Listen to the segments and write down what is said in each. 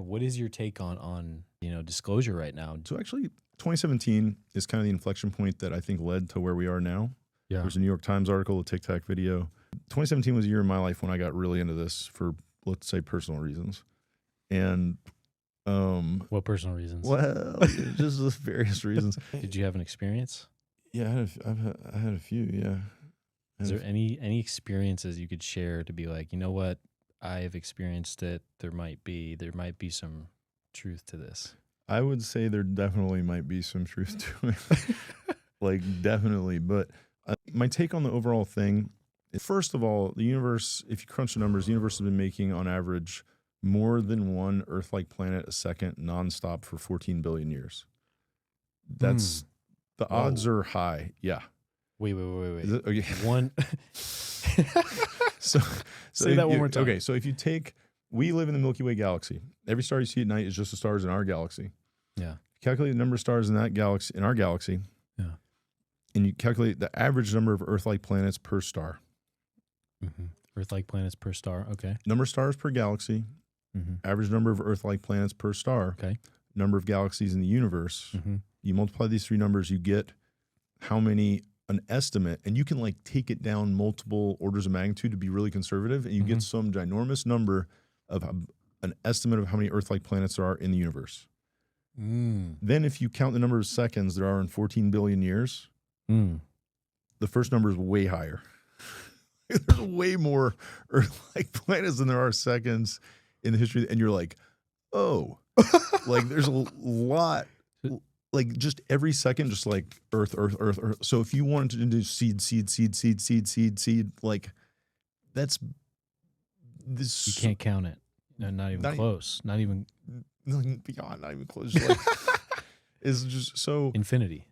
What is your take on disclosure right now? So actually, 2017 is kind of the inflection point that I think led to where we are now. Yeah. There's a New York Times article, a Tic Tac video. 2017 was a year in my life when I got really into this for, let's say, personal reasons. And What personal reasons? well, just various reasons. Did you have an experience? Yeah, I had a few. Yeah. Is there any experiences you could share to be like, you know what, I have experienced it. There might be some truth to this. I would say there definitely might be some truth to it, like definitely. But my take on the overall thing, first of all, the universe, if you crunch the numbers, the universe has been making on average more than one Earth-like planet a second nonstop for 14 billion years. That's the odds are high. Yeah. Wait. Okay. One. so Say that one more time. Okay, so if you take, we live in the Milky Way galaxy. Every star you see at night is just the stars in our galaxy. Yeah. Calculate the number of stars in that galaxy, in our galaxy. Yeah. And you calculate the average number of Earth-like planets per star. Mm-hmm. Earth-like planets per star. Okay. Number of stars per galaxy. Mm-hmm. Average number of Earth-like planets per star. Okay. Number of galaxies in the universe. Mm-hmm. You multiply these three numbers, you get how many, an estimate, and you can like take it down multiple orders of magnitude to be really conservative, and you get some ginormous number of an estimate of how many Earth-like planets there are in the universe. Then if you count the number of seconds there are in 14 billion years, the first number is way higher. There's way more Earth-like planets than there are seconds in the history, and you're like, oh, like there's a lot. Like just every second, just like Earth. So if you wanted to do seed, like that's this. You can't count it. No, not even close. Not even beyond. Not even close. Like, it's just so infinity.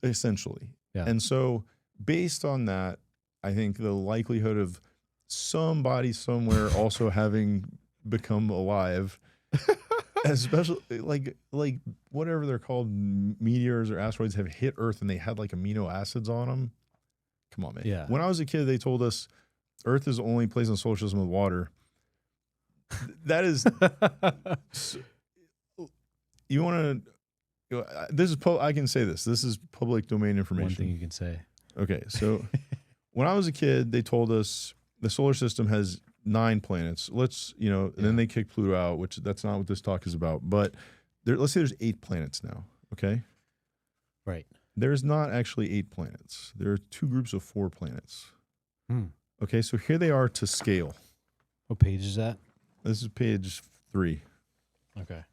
Essentially. Yeah. And so based on that, I think the likelihood of somebody somewhere also having become alive. Especially like whatever they're called, meteors or asteroids have hit Earth and they had like amino acids on them. Come on, man. Yeah. When I was a kid, they told us Earth is the only place in the solar system with water. That is, you want to, this is, I can say this. This is public domain information. One thing you can say. Okay. So when I was a kid, they told us the solar system has 9 planets. Let's, and then they kick Pluto out, which that's not what this talk is about. But let's say there's 8 planets now, okay? Right. There's not actually 8 planets. There are 2 groups of 4 planets. Okay, so here they are to scale. What page is that? This is page 3. Okay.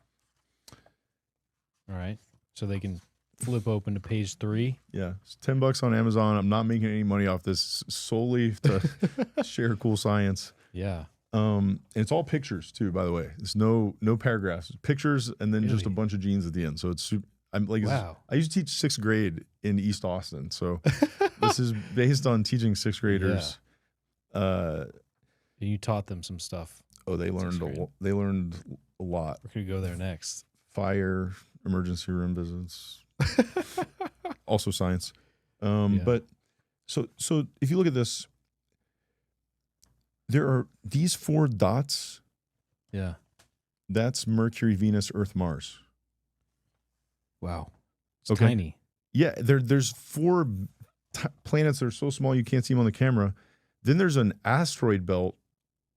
All right. So they can flip open to page 3. Yeah, it's $10 on Amazon. I'm not making any money off this, solely to share cool science. Yeah. And it's all pictures too, by the way. There's no paragraphs, pictures, and then just a bunch of genes at the end. So it's I'm like, wow. I used to teach 6th grade in East Austin. So this is based on teaching 6th graders. And you taught them some stuff. Oh, they learned a lot. We're gonna go there next. Fire, emergency room visits, also science. But so if you look at this, there are these 4 dots. Yeah. That's Mercury, Venus, Earth, Mars. Wow. It's tiny. Yeah, there's 4 planets that are so small you can't see them on the camera. Then there's an asteroid belt.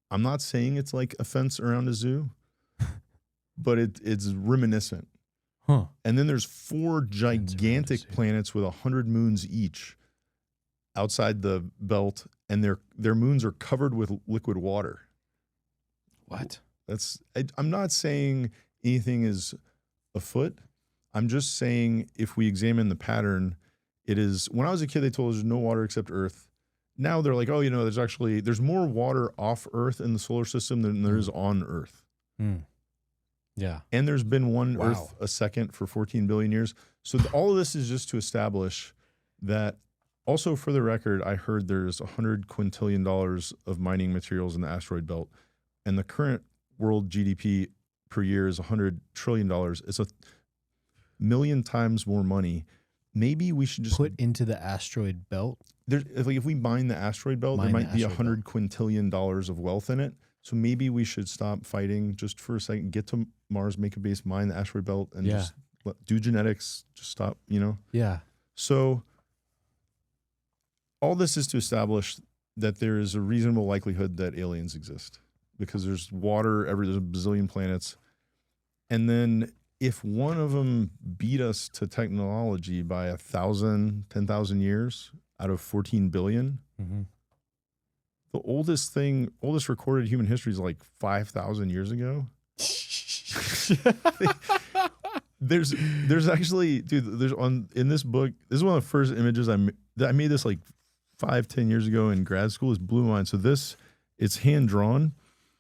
I'm not saying it's like a fence around a zoo, but it's reminiscent. Huh. And then there's 4 gigantic planets with 100 moons each outside the belt, and their moons are covered with liquid water. What? I'm not saying anything is afoot. I'm just saying if we examine the pattern, it is. When I was a kid, they told us there's no water except Earth. Now they're like, oh, there's more water off Earth in the solar system than there is on Earth. Yeah. And there's been one Earth a second for 14 billion years. So all of this is just to establish that. Also, for the record, I heard there's $100 quintillion of mining materials in the asteroid belt, and the current world GDP per year is $100 trillion. It's 1 million times more money. Maybe we should just put into the asteroid belt. If we mine the asteroid belt, there might be $100 quintillion of wealth in it. So maybe we should stop fighting just for a second, get to Mars, make a base, mine the asteroid belt, and Yeah. just do genetics, just stop, Yeah. So all this is to establish that there is a reasonable likelihood that aliens exist because there's water, there's a bazillion planets. And then if one of them beat us to technology by 1,000, 10,000 years out of 14 billion, Mm-hmm. the oldest recorded human history is like 5,000 years ago. There's actually, dude, in this book, this is one of the first images I made this like 5-10 years ago in grad school. Is blue line. So it's hand drawn.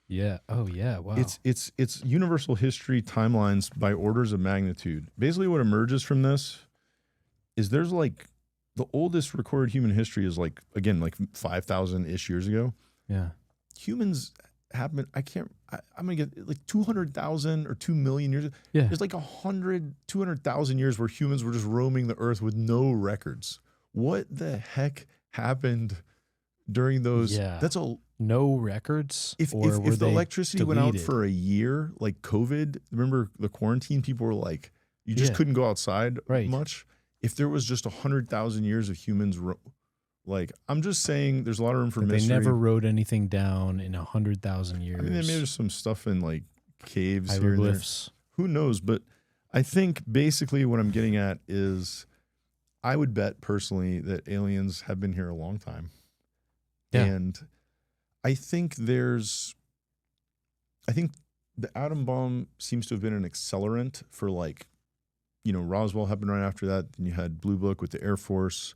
Yeah. Oh yeah. Wow. It's universal history timelines by orders of magnitude. Basically what emerges from this is there's like the oldest recorded human history is like 5,000-ish years ago. Yeah. Humans happen. I'm gonna get like 200,000 or 2 million years. Yeah. There's like 200,000 years where humans were just roaming the earth with no records. What the heck happened during those? Yeah. That's a No records. If or were the they electricity went out deleted? for a year, like COVID, remember the quarantine? People were like, you just couldn't go outside much. If there was just 100,000 years of humans, I'm just saying, there's a lot of room for mystery. They never wrote anything down in 100,000 years. I mean, maybe there's some stuff in like caves hieroglyphs. Here and there. Who knows? But I think basically what I'm getting at is, I would bet personally that aliens have been here a long time, and I think the atom bomb seems to have been an accelerant for Roswell happened right after that. Then you had Blue Book with the Air Force,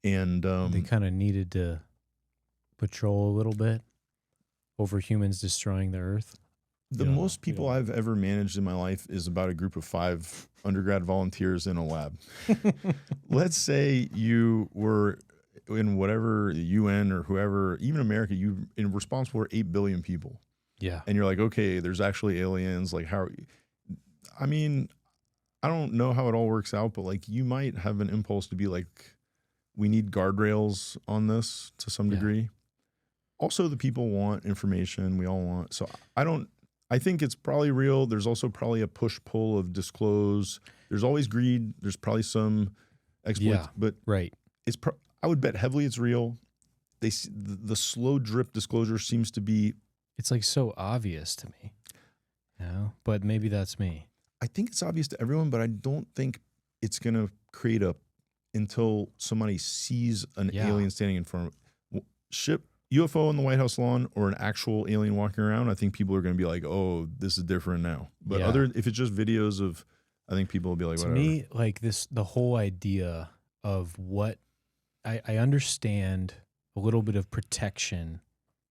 and they kind of needed to patrol a little bit over humans destroying the Earth. The most people I've ever managed in my life is about a group of 5 undergrad volunteers in a lab. Let's say you were in whatever the UN or whoever, even America, you responsible for 8 billion people. Yeah. And you're like, okay, there's actually aliens. Like, I mean, I don't know how it all works out, but like, you might have an impulse to be like, we need guardrails on this to some degree. Also, the people want information. We all want. So I think it's probably real. There's also probably a push-pull of disclose. There's always greed. There's probably some exploits, but it's I would bet heavily it's real. The slow drip disclosure seems to be. It's like so obvious to me. But maybe that's me. I think it's obvious to everyone, but I don't think it's gonna create until somebody sees an alien standing in front of ship. UFO on the White House lawn or an actual alien walking around, I think people are going to be like, "Oh, this is different now." But if it's just videos of, I think people will be like, "Whatever." To me, like the whole idea of what I understand a little bit of protection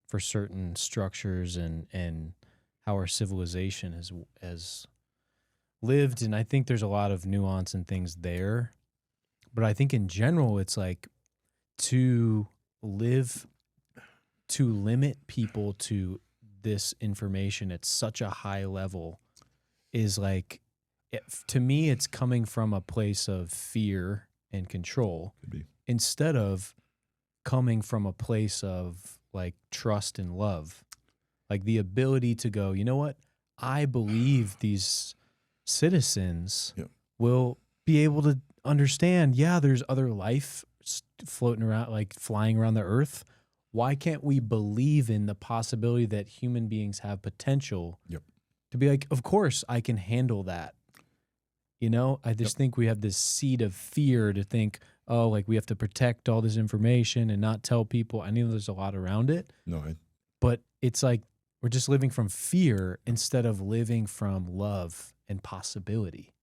for certain structures and how our civilization has lived, and I think there's a lot of nuance and things there. But I think in general, it's like to limit people to this information at such a high level is like, to me, it's coming from a place of fear and control instead of coming from a place of like trust and love, like the ability to go, you know what? I believe these citizens will be able to understand, there's other life floating around, like flying around the earth. Why can't we believe in the possibility that human beings have potential to be like, of course I can handle that. I just think we have this seed of fear to think, oh, like we have to protect all this information and not tell people. I know there's a lot around it. But it's like we're just living from fear instead of living from love and possibility.